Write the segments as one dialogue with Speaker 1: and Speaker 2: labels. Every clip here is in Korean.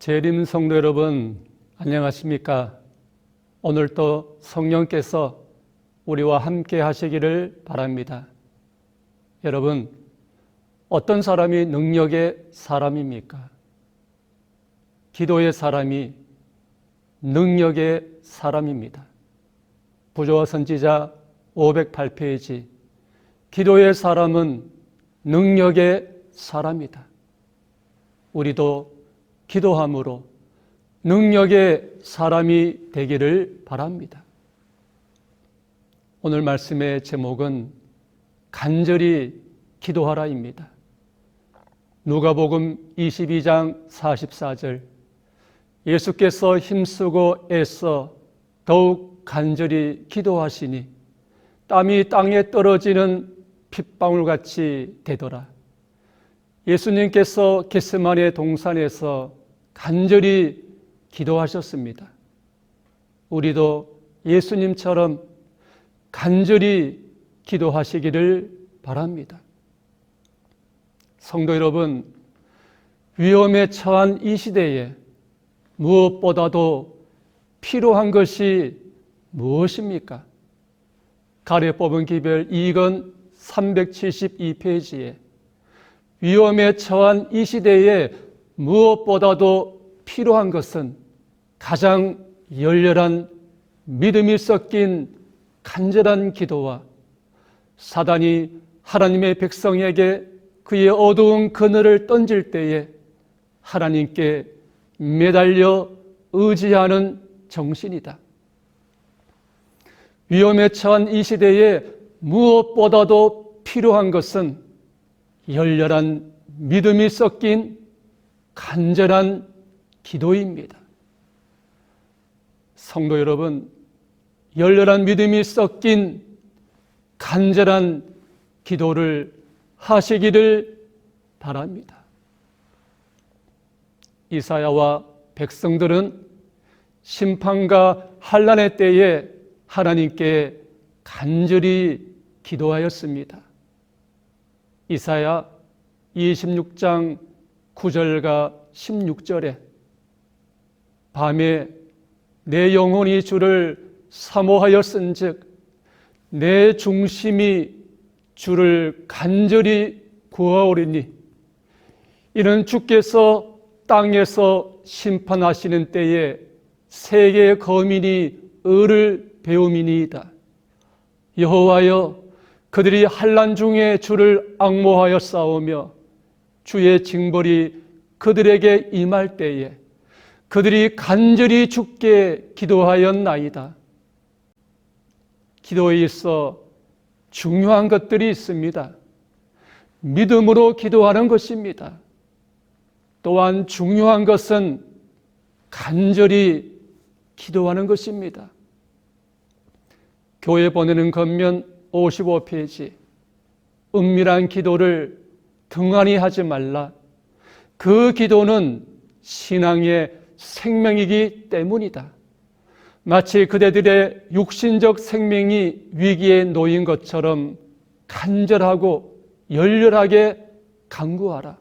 Speaker 1: 재림 성도 여러분, 안녕하십니까? 오늘도 성령께서 우리와 함께 하시기를 바랍니다. 여러분, 어떤 사람이 능력의 사람입니까? 기도의 사람이 능력의 사람입니다. 부조와 선지자 508페이지, 기도의 사람은 능력의 사람이다. 우리도 기도함으로 능력의 사람이 되기를 바랍니다. 오늘 말씀의 제목은 간절히 기도하라입니다. 누가복음 22장 44절, 예수께서 힘쓰고 애써 더욱 간절히 기도하시니 땀이 땅에 떨어지는 핏방울같이 되더라. 예수님께서 겟세마네 동산에서 간절히 기도하셨습니다. 우리도 예수님처럼 간절히 기도하시기를 바랍니다. 성도 여러분, 위험에 처한 이 시대에 무엇보다도 필요한 것이 무엇입니까? 가래 뽑은 기별 2권 372페이지에 위험에 처한 이 시대에 무엇보다도 필요한 것은 가장 열렬한 믿음이 섞인 간절한 기도와 사단이 하나님의 백성에게 그의 어두운 그늘을 던질 때에 하나님께 매달려 의지하는 정신이다. 위험에 처한 이 시대에 무엇보다도 필요한 것은 열렬한 믿음이 섞인 간절한 기도입니다. 성도 여러분, 열렬한 믿음이 섞인 간절한 기도를 하시기를 바랍니다. 이사야와 백성들은 심판과 환난의 때에 하나님께 간절히 기도하였습니다. 이사야 26장 9절과 16절에 밤에 내 영혼이 주를 사모하였은즉 내 중심이 주를 간절히 구하오리니 이는 주께서 땅에서 심판하시는 때에 세계의 거민이 의를 배움이니이다. 여호와여, 그들이 환난 중에 주를 앙모하여 싸우며 주의 징벌이 그들에게 임할 때에 그들이 간절히 주께 기도하였나이다. 기도에 있어 중요한 것들이 있습니다. 믿음으로 기도하는 것입니다. 또한 중요한 것은 간절히 기도하는 것입니다. 교회 보내는 겉면 55페이지, 은밀한 기도를 등한히 하지 말라. 그 기도는 신앙의 생명이기 때문이다. 마치 그대들의 육신적 생명이 위기에 놓인 것처럼 간절하고 열렬하게 간구하라.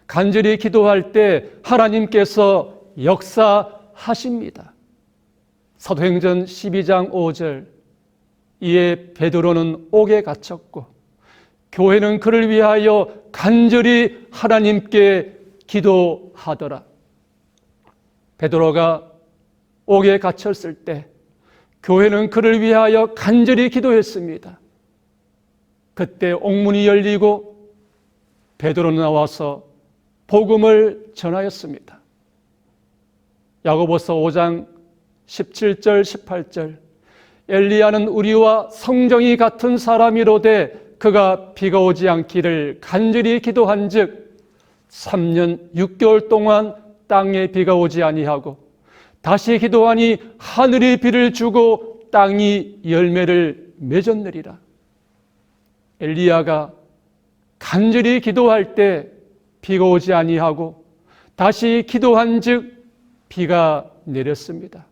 Speaker 1: 간절히 기도할 때 하나님께서 역사하십니다. 사도행전 12장 5절, 이에 베드로는 옥에 갇혔고 교회는 그를 위하여 간절히 하나님께 기도하더라. 베드로가 옥에 갇혔을 때 교회는 그를 위하여 간절히 기도했습니다. 그때 옥문이 열리고 베드로는 나와서 복음을 전하였습니다. 야고보서 5장 17절 18절, 엘리야는 우리와 성정이 같은 사람이로되 그가 비가 오지 않기를 간절히 기도한즉 3년 6개월 동안 땅에 비가 오지 아니하고 다시 기도하니 하늘이 비를 주고 땅이 열매를 맺었느리라. 엘리야가 간절히 기도할 때 비가 오지 아니하고 다시 기도한즉 비가 내렸습니다.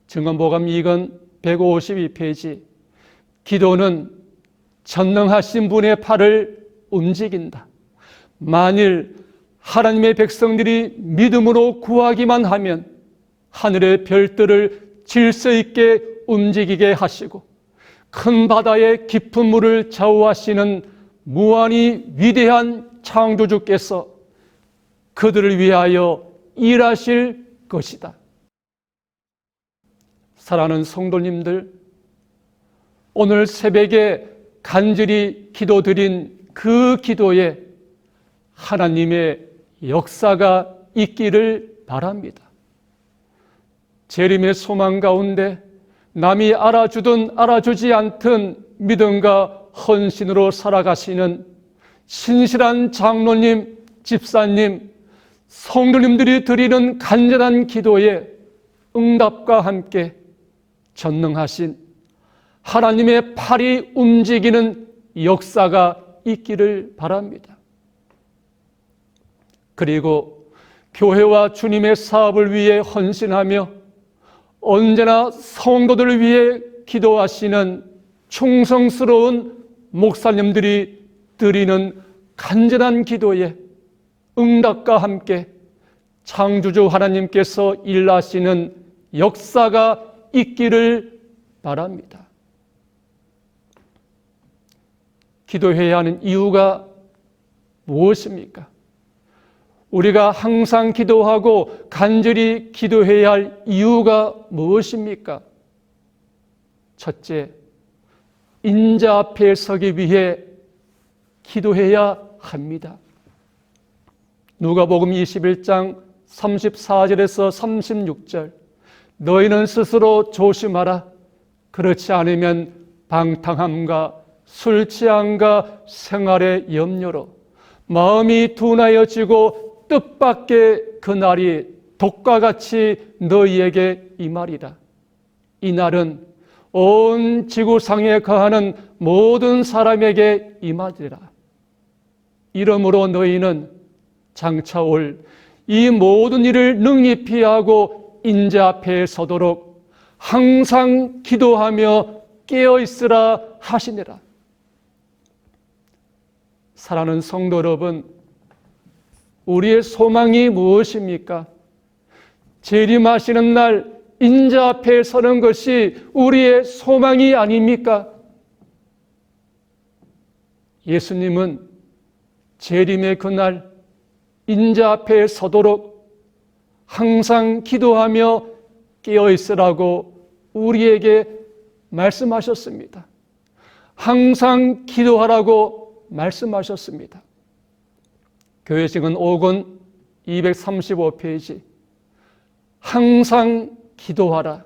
Speaker 1: 증언보감 2권 152페이지, 기도는 전능하신 분의 팔을 움직인다. 만일 하나님의 백성들이 믿음으로 구하기만 하면 하늘의 별들을 질서 있게 움직이게 하시고 큰 바다의 깊은 물을 좌우하시는 무한히 위대한 창조주께서 그들을 위하여 일하실 것이다. 사랑하는 성도님들, 오늘 새벽에 간절히 기도드린 그 기도에 하나님의 역사가 있기를 바랍니다. 재림의 소망 가운데 남이 알아주든 알아주지 않든 믿음과 헌신으로 살아가시는 신실한 장로님, 집사님, 성도님들이 드리는 간절한 기도에 응답과 함께 전능하신 하나님의 팔이 움직이는 역사가 있기를 바랍니다. 그리고 교회와 주님의 사업을 위해 헌신하며 언제나 성도들을 위해 기도하시는 충성스러운 목사님들이 드리는 간절한 기도에 응답과 함께 창조주 하나님께서 일하시는 역사가 있기를 바랍니다. 기도해야 하는 이유가 무엇입니까? 우리가 항상 기도하고 간절히 기도해야 할 이유가 무엇입니까? 첫째, 인자 앞에 서기 위해 기도해야 합니다. 누가복음 21장 34절에서 36절, 너희는 스스로 조심하라. 그렇지 않으면 방탕함과 술 취함과 생활의 염려로 마음이 둔하여지고 뜻밖의 그 날이 독과 같이 너희에게 임하리라. 이 날은 온 지구상에 거하는 모든 사람에게 임하리라. 이러므로 너희는 장차 올 이 모든 일을 능히 피하고 인자 앞에 서도록 항상 기도하며 깨어있으라 하시니라. 사랑하는 성도 여러분, 우리의 소망이 무엇입니까? 재림하시는 날 인자 앞에 서는 것이 우리의 소망이 아닙니까? 예수님은 재림의 그날 인자 앞에 서도록 항상 기도하며 깨어있으라고 우리에게 말씀하셨습니다. 항상 기도하라고 말씀하셨습니다. 교회식은 5권 235페이지, 항상 기도하라.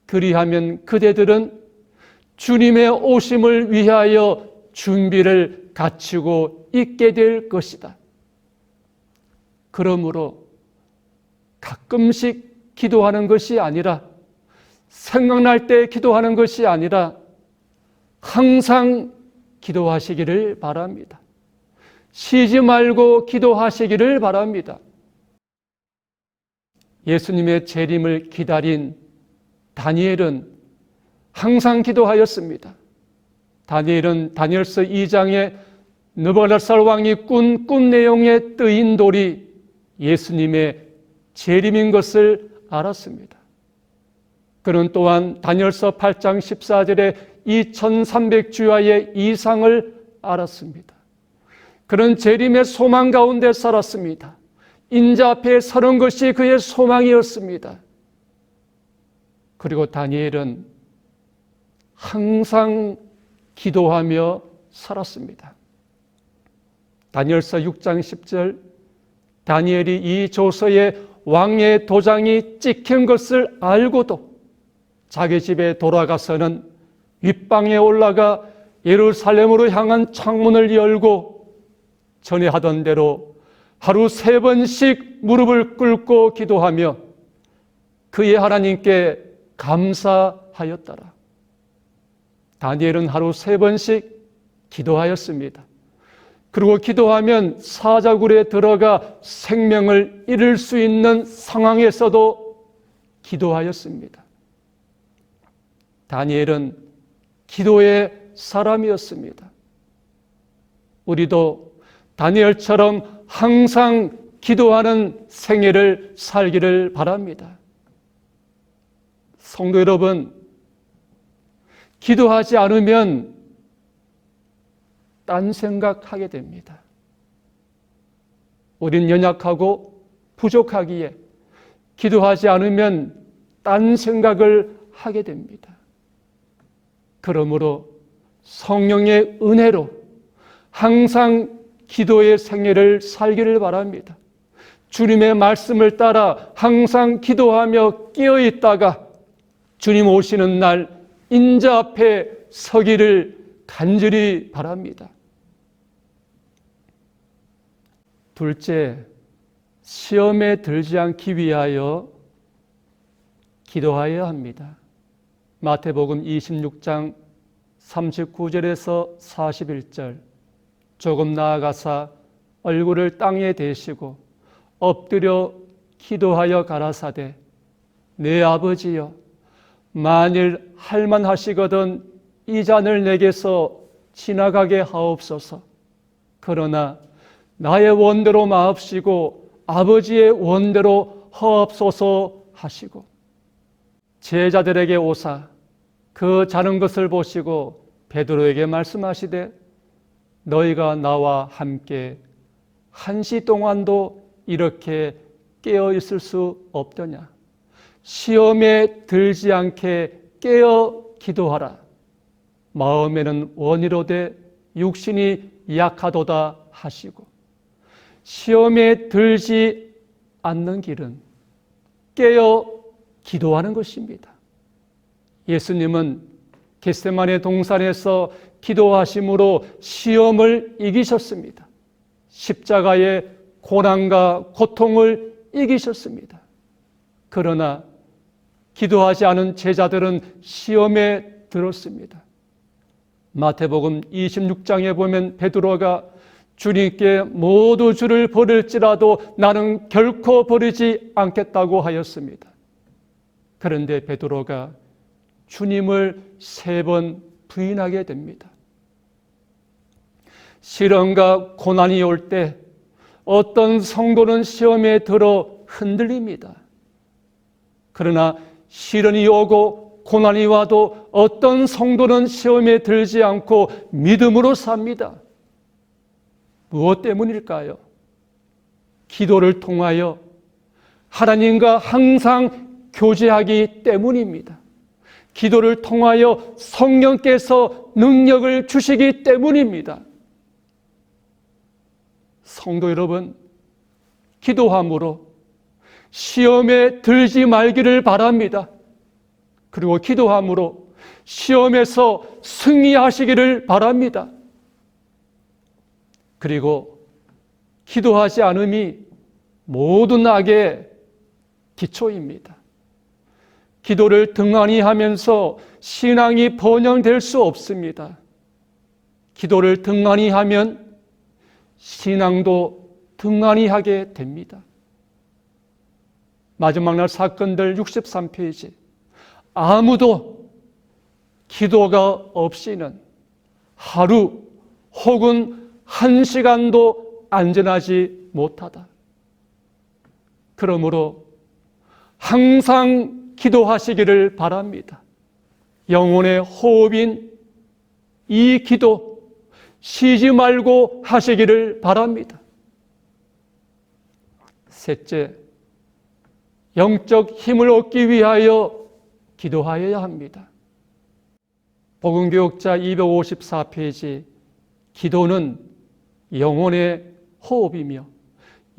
Speaker 1: 그리하면 그대들은 주님의 오심을 위하여 준비를 갖추고 있게 될 것이다. 그러므로 가끔씩 기도하는 것이 아니라, 생각날 때 기도하는 것이 아니라 항상 기도하시기를 바랍니다. 쉬지 말고 기도하시기를 바랍니다. 예수님의 재림을 기다린 다니엘은 항상 기도하였습니다. 다니엘은 다니엘서 2장에 느부갓네살 왕이 꾼 내용에 뜨인 돌이 예수님의 재림인 것을 알았습니다. 그는 또한 다니엘서 8장 14절에 2300주야의 이상을 알았습니다. 그는 재림의 소망 가운데 살았습니다. 인자 앞에 서는 것이 그의 소망이었습니다. 그리고 다니엘은 항상 기도하며 살았습니다. 다니엘서 6장 10절, 다니엘이 이 조서에 왕의 도장이 찍힌 것을 알고도 자기 집에 돌아가서는 윗방에 올라가 예루살렘으로 향한 창문을 열고 전에 하던 대로 하루 3번씩 무릎을 꿇고 기도하며 그의 하나님께 감사하였더라. 다니엘은 하루 3번씩 기도하였습니다. 그리고 기도하면 사자굴에 들어가 생명을 잃을 수 있는 상황에서도 기도하였습니다. 다니엘은 기도의 사람이었습니다. 우리도 다니엘처럼 항상 기도하는 생애를 살기를 바랍니다. 성도 여러분, 기도하지 않으면 딴 생각하게 됩니다. 우린 연약하고 부족하기에 기도하지 않으면 딴 생각을 하게 됩니다. 그러므로 성령의 은혜로 항상 기도의 생애를 살기를 바랍니다. 주님의 말씀을 따라 항상 기도하며 깨어 있다가 주님 오시는 날 인자 앞에 서기를 간절히 바랍니다. 둘째, 시험에 들지 않기 위하여 기도하여야 합니다. 마태복음 26장 39절에서 41절, 조금 나아가사 얼굴을 땅에 대시고 엎드려 기도하여 가라사대, 내 아버지여, 만일 할만하시거든 이 잔을 내게서 지나가게 하옵소서. 그러나 나의 원대로 마옵시고 아버지의 원대로 하옵소서 하시고, 제자들에게 오사 그 자는 것을 보시고 베드로에게 말씀하시되, 너희가 나와 함께 1시 동안도 이렇게 깨어 있을 수 없더냐. 시험에 들지 않게 깨어 기도하라. 마음에는 원이로되 육신이 약하도다 하시고, 시험에 들지 않는 길은 깨어 기도하는 것입니다. 예수님은 겟세마네 동산에서 기도하심으로 시험을 이기셨습니다. 십자가의 고난과 고통을 이기셨습니다. 그러나 기도하지 않은 제자들은 시험에 들었습니다. 마태복음 26장에 보면 베드로가 주님께 모두 주를 버릴지라도 나는 결코 버리지 않겠다고 하였습니다. 그런데 베드로가 주님을 3번 부인하게 됩니다. 시련과 고난이 올 때 어떤 성도는 시험에 들어 흔들립니다. 그러나 시련이 오고 고난이 와도 어떤 성도는 시험에 들지 않고 믿음으로 삽니다. 무엇 때문일까요? 기도를 통하여 하나님과 항상 교제하기 때문입니다. 기도를 통하여 성령께서 능력을 주시기 때문입니다. 성도 여러분, 기도함으로 시험에 들지 말기를 바랍니다. 그리고 기도함으로 시험에서 승리하시기를 바랍니다. 그리고 기도하지 않음이 모든 악의 기초입니다. 기도를 등한히 하면서 신앙이 번영될 수 없습니다. 기도를 등한히 하면 신앙도 등한히 하게 됩니다. 마지막 날 사건들 63페이지, 아무도 기도가 없이는 하루 혹은 1시간도 안전하지 못하다. 그러므로 항상 기도하시기를 바랍니다. 영혼의 호흡인 이 기도 쉬지 말고 하시기를 바랍니다. 셋째, 영적 힘을 얻기 위하여 기도하여야 합니다. 복음교육자 254페이지, 기도는 영혼의 호흡이며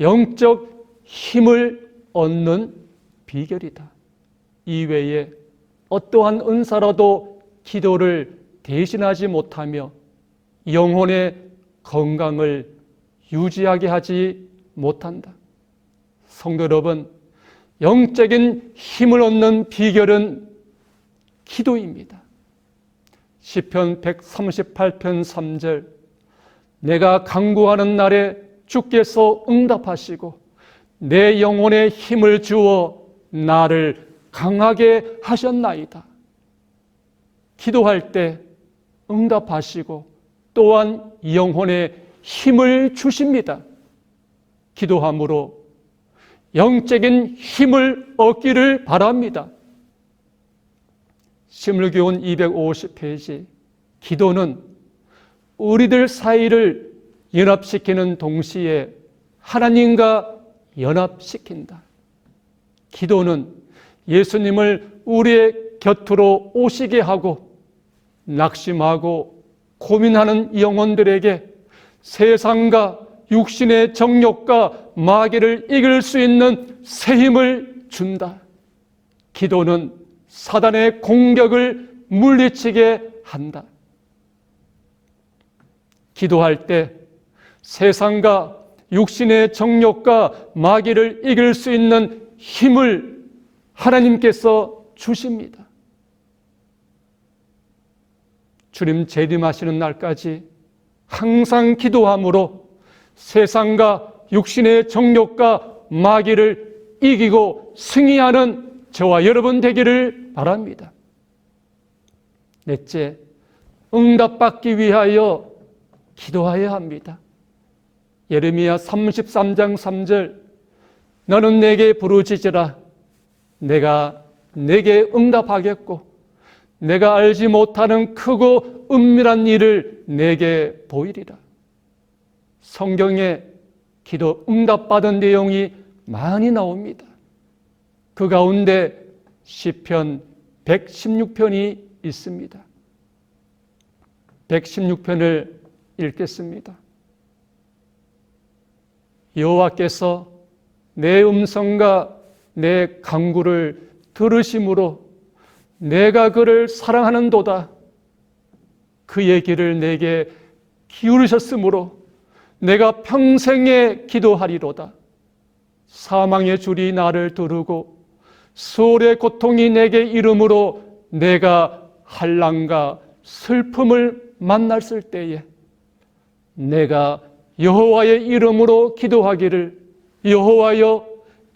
Speaker 1: 영적 힘을 얻는 비결이다. 이외에 어떠한 은사라도 기도를 대신하지 못하며 영혼의 건강을 유지하게 하지 못한다. 성도 여러분, 영적인 힘을 얻는 비결은 기도입니다. 시편 138편 3절, 내가 간구하는 날에 주께서 응답하시고 내 영혼에 힘을 주어 나를 강하게 하셨나이다. 기도할 때 응답하시고 또한 영혼에 힘을 주십니다. 기도함으로 영적인 힘을 얻기를 바랍니다. 신물교훈 250페이지, 기도는 우리들 사이를 연합시키는 동시에 하나님과 연합시킨다. 기도는 예수님을 우리의 곁으로 오시게 하고 낙심하고 고민하는 영혼들에게 세상과 육신의 정욕과 마귀를 이길 수 있는 새 힘을 준다. 기도는 사단의 공격을 물리치게 한다. 기도할 때 세상과 육신의 정욕과 마귀를 이길 수 있는 힘을 하나님께서 주십니다. 주님 재림하시는 날까지 항상 기도함으로 세상과 육신의 정욕과 마귀를 이기고 승리하는 저와 여러분 되기를 바랍니다. 넷째, 응답받기 위하여 기도해야 합니다. 예레미야 33장 3절, 너는 내게 부르짖으라. 내가 내게 응답하겠고 내가 알지 못하는 크고 은밀한 일을 내게 보이리라. 성경에 기도 응답받은 내용이 많이 나옵니다. 그 가운데 시편 116편이 있습니다. 116편을 읽겠습니다. 여호와께서 내 음성과 내 간구를 들으심으로 내가 그를 사랑하는도다. 그의 길을 내게 기울이셨으므로 내가 평생에 기도하리로다. 사망의 줄이 나를 두르고 수월의 고통이 내게 이름으로 내가 환난과 슬픔을 만났을 때에 내가 여호와의 이름으로 기도하기를 여호와여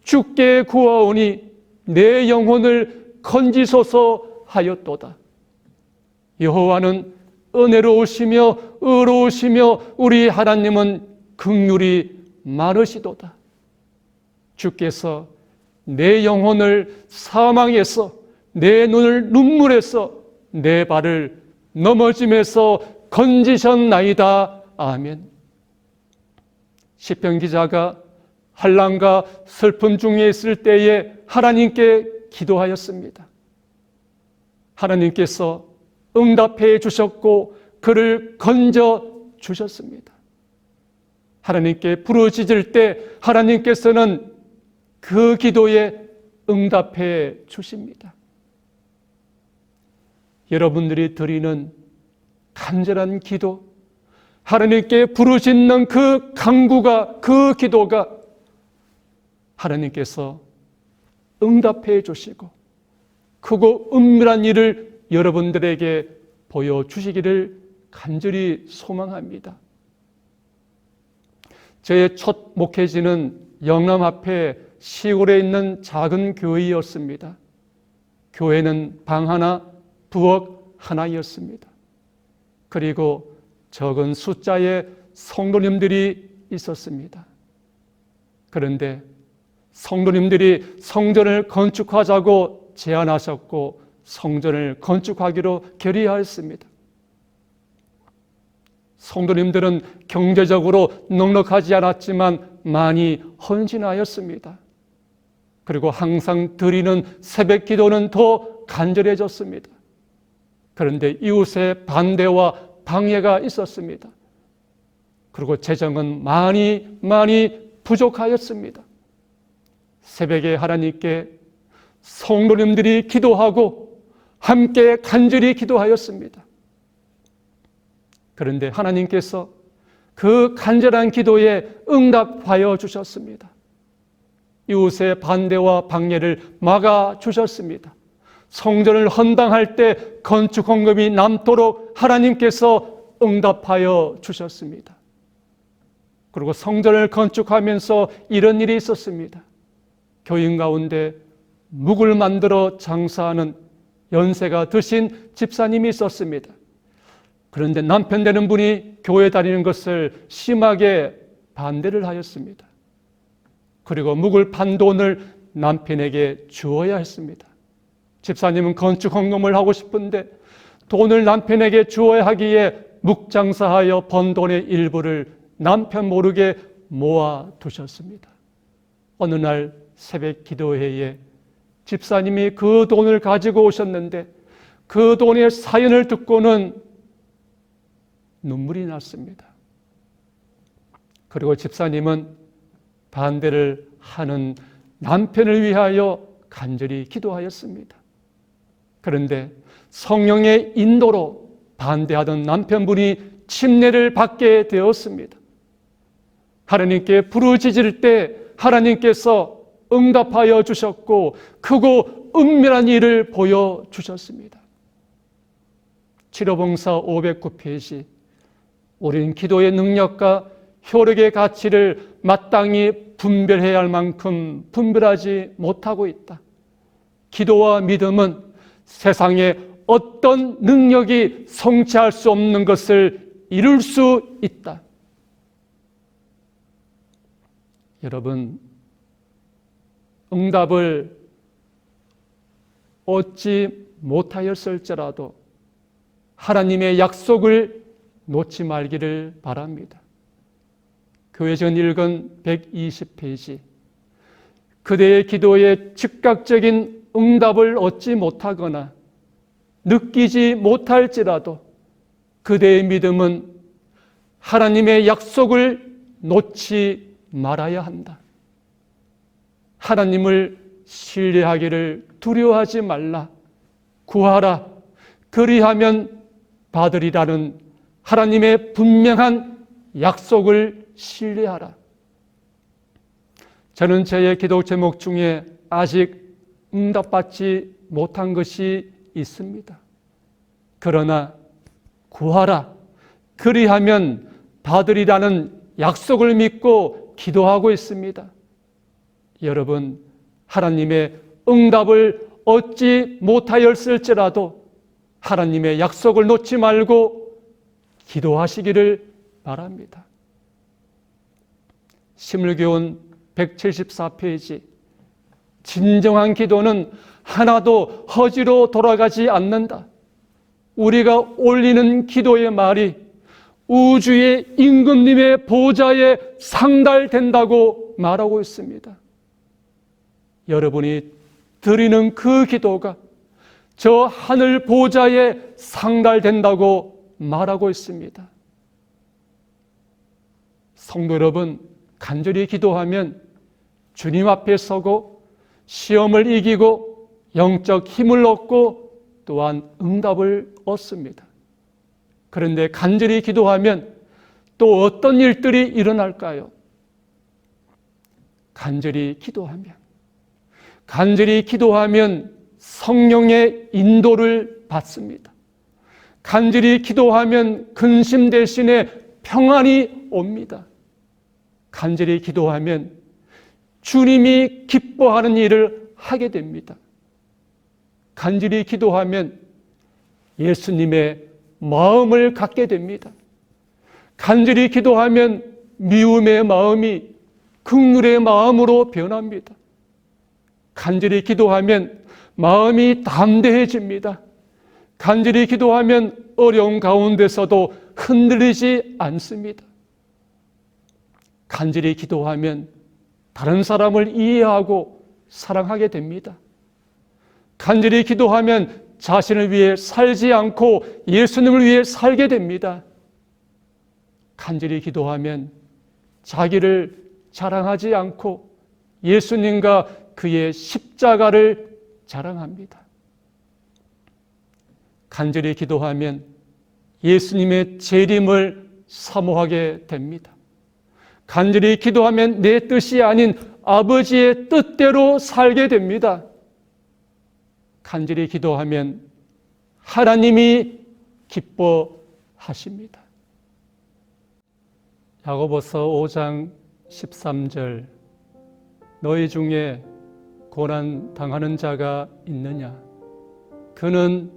Speaker 1: 주께 구하오니 내 영혼을 건지소서 하였도다. 여호와는 은혜로우시며 의로우시며 우리 하나님은 긍휼이 많으시도다. 주께서 내 영혼을 사망에서 내 눈을 눈물에서 내 발을 넘어짐에서 건지셨나이다. 아멘. 시편 기자가 환난과 슬픔 중에 있을 때에 하나님께 기도하였습니다. 하나님께서 응답해 주셨고 그를 건져 주셨습니다. 하나님께 부르짖을 때 하나님께서는 그 기도에 응답해 주십니다. 여러분들이 드리는 간절한 기도, 하나님께 부르짖는 그 간구가, 그 기도가 하나님께서 응답해 주시고 크고 은밀한 일을 여러분들에게 보여주시기를 간절히 소망합니다. 저의 첫 목회지는 영남 앞에 시골에 있는 작은 교회였습니다. 교회는 방 하나, 부엌 하나였습니다. 그리고 적은 숫자의 성도님들이 있었습니다. 그런데 성도님들이 성전을 건축하자고 제안하셨고 성전을 건축하기로 결의하였습니다. 성도님들은 경제적으로 넉넉하지 않았지만 많이 헌신하였습니다. 그리고 항상 드리는 새벽 기도는 더 간절해졌습니다. 그런데 이웃의 반대와 방해가 있었습니다. 그리고 재정은 많이 부족하였습니다. 새벽에 하나님께 성도님들이 기도하고 함께 간절히 기도하였습니다. 그런데 하나님께서 그 간절한 기도에 응답하여 주셨습니다. 이웃의 반대와 방해를 막아 주셨습니다. 성전을 헌당할 때 건축 헌금이 남도록 하나님께서 응답하여 주셨습니다. 그리고 성전을 건축하면서 이런 일이 있었습니다. 교인 가운데 묵을 만들어 장사하는 연세가 드신 집사님이 있었습니다. 그런데 남편 되는 분이 교회 다니는 것을 심하게 반대를 하였습니다. 그리고 묵을 판 돈을 남편에게 주어야 했습니다. 집사님은 건축 헌금을 하고 싶은데 돈을 남편에게 주어야 하기에 묵장사하여 번 돈의 일부를 남편 모르게 모아 두셨습니다. 어느 날 새벽 기도회에 집사님이 그 돈을 가지고 오셨는데 그 돈의 사연을 듣고는 눈물이 났습니다. 그리고 집사님은 반대를 하는 남편을 위하여 간절히 기도하였습니다. 그런데 성령의 인도로 반대하던 남편분이 침례를 받게 되었습니다. 하나님께 부르짖을 때 하나님께서 응답하여 주셨고 크고 은밀한 일을 보여주셨습니다. 치료봉사 509페이지, 우린 기도의 능력과 효력의 가치를 마땅히 분별해야 할 만큼 분별하지 못하고 있다. 기도와 믿음은 세상에 어떤 능력이 성취할 수 없는 것을 이룰 수 있다. 여러분, 응답을 얻지 못하였을지라도 하나님의 약속을 놓지 말기를 바랍니다. 교회전 읽은 120페이지, 그대의 기도에 즉각적인 응답을 얻지 못하거나 느끼지 못할지라도 그대의 믿음은 하나님의 약속을 놓지 말아야 한다. 하나님을 신뢰하기를 두려워하지 말라. 구하라. 그리하면 받으리라는 하나님의 분명한 약속을 신뢰하라. 저는 저의 기도 제목 중에 아직 응답받지 못한 것이 있습니다. 그러나 구하라. 그리하면 받으리라는 약속을 믿고 기도하고 있습니다. 여러분, 하나님의 응답을 얻지 못하였을지라도 하나님의 약속을 놓지 말고 기도하시기를 바랍니다. 심을교훈 174페이지, 진정한 기도는 하나도 허지로 돌아가지 않는다. 우리가 올리는 기도의 말이 우주의 임금님의 보좌에 상달된다고 말하고 있습니다. 여러분이 드리는 그 기도가 저 하늘 보좌에 상달된다고 말하고 있습니다. 성도 여러분, 간절히 기도하면 주님 앞에 서고 시험을 이기고 영적 힘을 얻고 또한 응답을 얻습니다. 그런데 간절히 기도하면 또 어떤 일들이 일어날까요? 간절히 기도하면 성령의 인도를 받습니다. 간절히 기도하면 근심 대신에 평안이 옵니다. 간절히 기도하면 주님이 기뻐하는 일을 하게 됩니다. 간절히 기도하면 예수님의 마음을 갖게 됩니다. 간절히 기도하면 미움의 마음이 긍휼의 마음으로 변합니다. 간절히 기도하면 마음이 담대해집니다. 간절히 기도하면 어려운 가운데서도 흔들리지 않습니다. 간절히 기도하면 다른 사람을 이해하고 사랑하게 됩니다. 간절히 기도하면 자신을 위해 살지 않고 예수님을 위해 살게 됩니다. 간절히 기도하면 자기를 자랑하지 않고 예수님과 그의 십자가를 자랑합니다. 간절히 기도하면 예수님의 재림을 사모하게 됩니다. 간절히 기도하면 내 뜻이 아닌 아버지의 뜻대로 살게 됩니다. 간절히 기도하면 하나님이 기뻐하십니다. 야고보서 5장 13절, 너희 중에 고난 당하는 자가 있느냐? 그는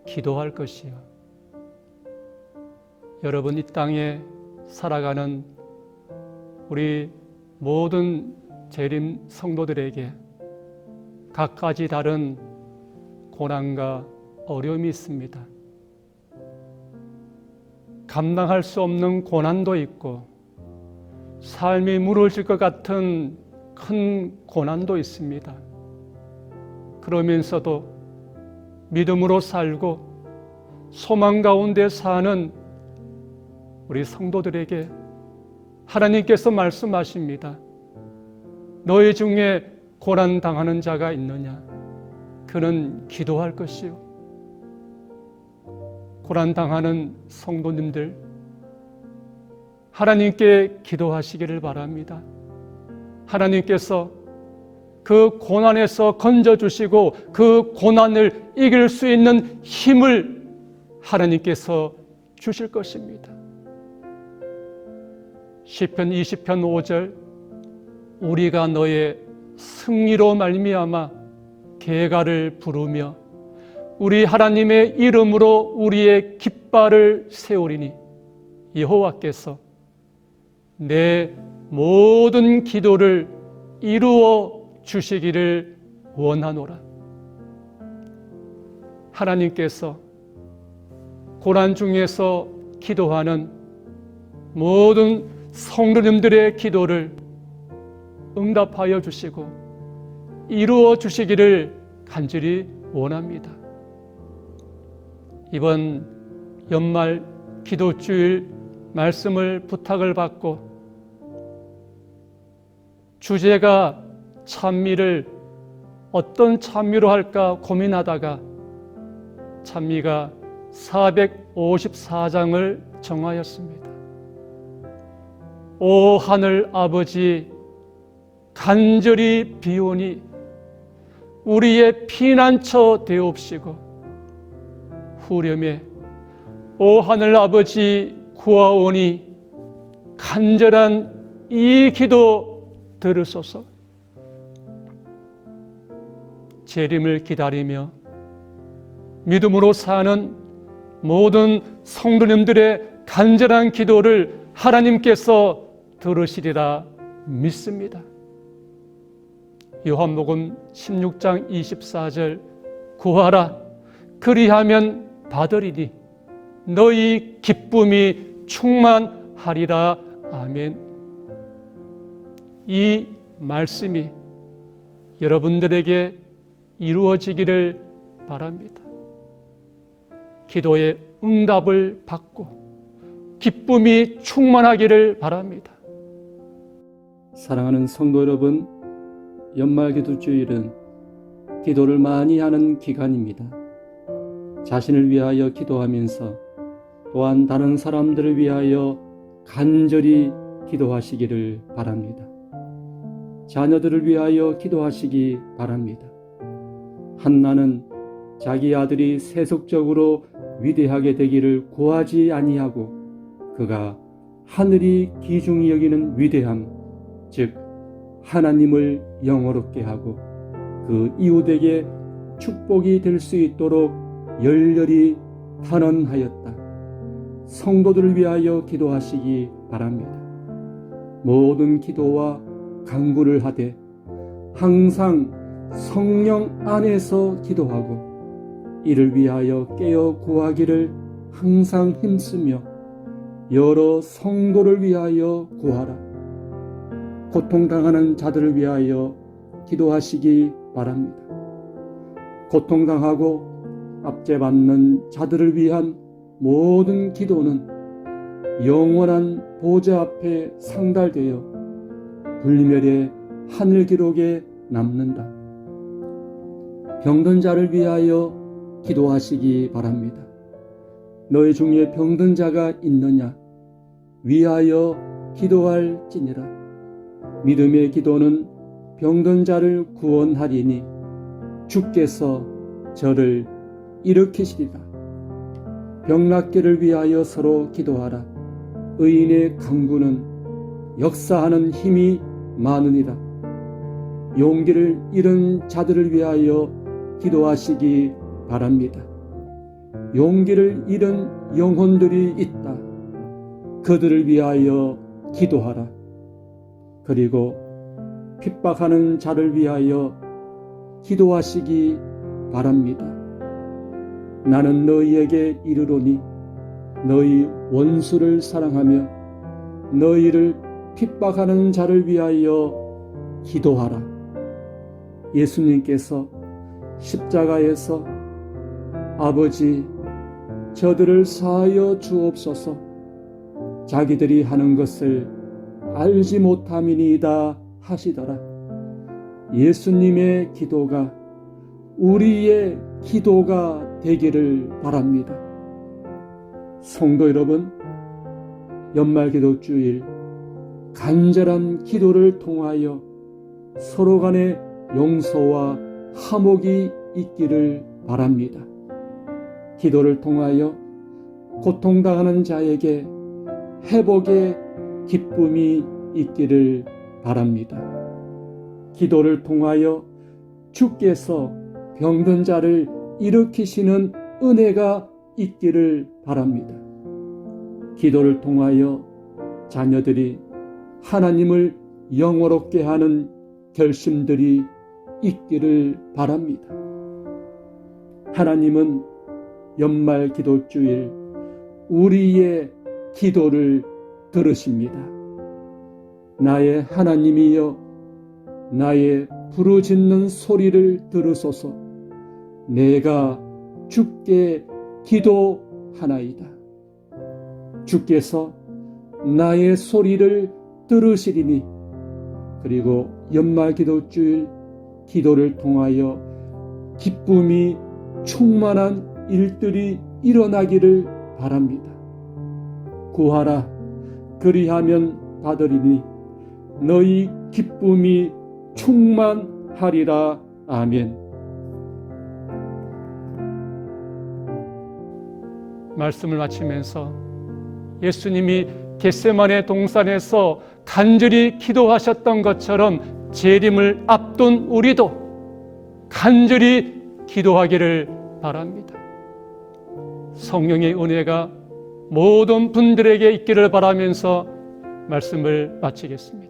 Speaker 1: 기도할 것이요. 여러분, 이 땅에 살아가는 우리 모든 재림 성도들에게 각가지 다른 고난과 어려움이 있습니다. 감당할 수 없는 고난도 있고 삶이 무너질 것 같은 큰 고난도 있습니다. 그러면서도 믿음으로 살고 소망 가운데 사는 우리 성도들에게 하나님께서 말씀하십니다. 너희 중에 고난 당하는 자가 있느냐? 그는 기도할 것이요. 고난 당하는 성도님들, 하나님께 기도하시기를 바랍니다. 하나님께서 그 고난에서 건져주시고 그 고난을 이길 수 있는 힘을 하나님께서 주실 것입니다. 시편 20편 5절, 우리가 너의 승리로 말미암아 계가를 부르며 우리 하나님의 이름으로 우리의 깃발을 세우리니 여호와께서 내 모든 기도를 이루어 주시기를 원하노라. 하나님께서 고난 중에서 기도하는 모든 성도님들의 기도를 응답하여 주시고 이루어 주시기를 간절히 원합니다. 이번 연말 기도주일 말씀을 부탁을 받고 주제가 찬미를 어떤 찬미로 할까 고민하다가 찬미가 454장을 정하였습니다. 오 하늘 아버지, 간절히 비오니 우리의 피난처 되옵시고 후렴에 오 하늘 아버지 구하오니 간절한 이 기도 들으소서. 재림을 기다리며 믿음으로 사는 모든 성도님들의 간절한 기도를 하나님께서 들으시리라 믿습니다. 요한복음 16장 24절, 구하라 그리하면 받으리니 너희 기쁨이 충만하리라. 아멘. 이 말씀이 여러분들에게 이루어지기를 바랍니다. 기도의 응답을 받고 기쁨이 충만하기를 바랍니다.
Speaker 2: 사랑하는 성도 여러분, 연말기도주일은 기도를 많이 하는 기간입니다. 자신을 위하여 기도하면서 또한 다른 사람들을 위하여 간절히 기도하시기를 바랍니다. 자녀들을 위하여 기도하시기 바랍니다. 한나는 자기 아들이 세속적으로 위대하게 되기를 구하지 아니하고 그가 하늘이 귀중히 여기는 위대함, 즉 하나님을 영화롭게 하고 그 이웃에게 축복이 될 수 있도록 열렬히 탄원하였다. 성도들을 위하여 기도하시기 바랍니다. 모든 기도와 간구를 하되 항상 성령 안에서 기도하고 이를 위하여 깨어 구하기를 항상 힘쓰며 여러 성도를 위하여 구하라. 고통당하는 자들을 위하여 기도하시기 바랍니다. 고통당하고 압제받는 자들을 위한 모든 기도는 영원한 보좌 앞에 상달되어 불멸의 하늘 기록에 남는다. 병든 자를 위하여 기도하시기 바랍니다. 너희 중에 병든 자가 있느냐? 위하여 기도할지니라. 믿음의 기도는 병든 자를 구원하리니 주께서 저를 일으키시리라. 병낫기를 위하여 서로 기도하라. 의인의 간구는 역사하는 힘이 많으니라. 용기를 잃은 자들을 위하여 기도하시기 바랍니다. 용기를 잃은 영혼들이 있다. 그들을 위하여 기도하라. 그리고 핍박하는 자를 위하여 기도하시기 바랍니다. 나는 너희에게 이르노니 너희 원수를 사랑하며 너희를 핍박하는 자를 위하여 기도하라. 예수님께서 십자가에서 아버지, 저들을 사하여 주옵소서, 자기들이 하는 것을 알지 못함이니이다 하시더라. 예수님의 기도가 우리의 기도가 되기를 바랍니다. 성도 여러분, 연말기도주일 간절한 기도를 통하여 서로 간의 용서와 화목이 있기를 바랍니다. 기도를 통하여 고통당하는 자에게 회복의 기쁨이 있기를 바랍니다. 기도를 통하여 주께서 병든 자를 일으키시는 은혜가 있기를 바랍니다. 기도를 통하여 자녀들이 하나님을 영화롭게 하는 결심들이 있기를 바랍니다. 하나님은 연말 기도주일 우리의 기도를 들으십니다. 나의 하나님이여, 나의 부르짖는 소리를 들으소서. 내가 주께 기도하나이다. 주께서 나의 소리를 들으시리니, 그리고 연말 기도주일 기도를 통하여 기쁨이 충만한 일들이 일어나기를 바랍니다. 구하라, 그리하면 받으리니 너희 기쁨이 충만하리라. 아멘.
Speaker 1: 말씀을 마치면서 예수님이 겟세마네 동산에서 간절히 기도하셨던 것처럼 재림을 앞둔 우리도 간절히 기도하기를 바랍니다. 성령의 은혜가 모든 분들에게 있기를 바라면서 말씀을 마치겠습니다.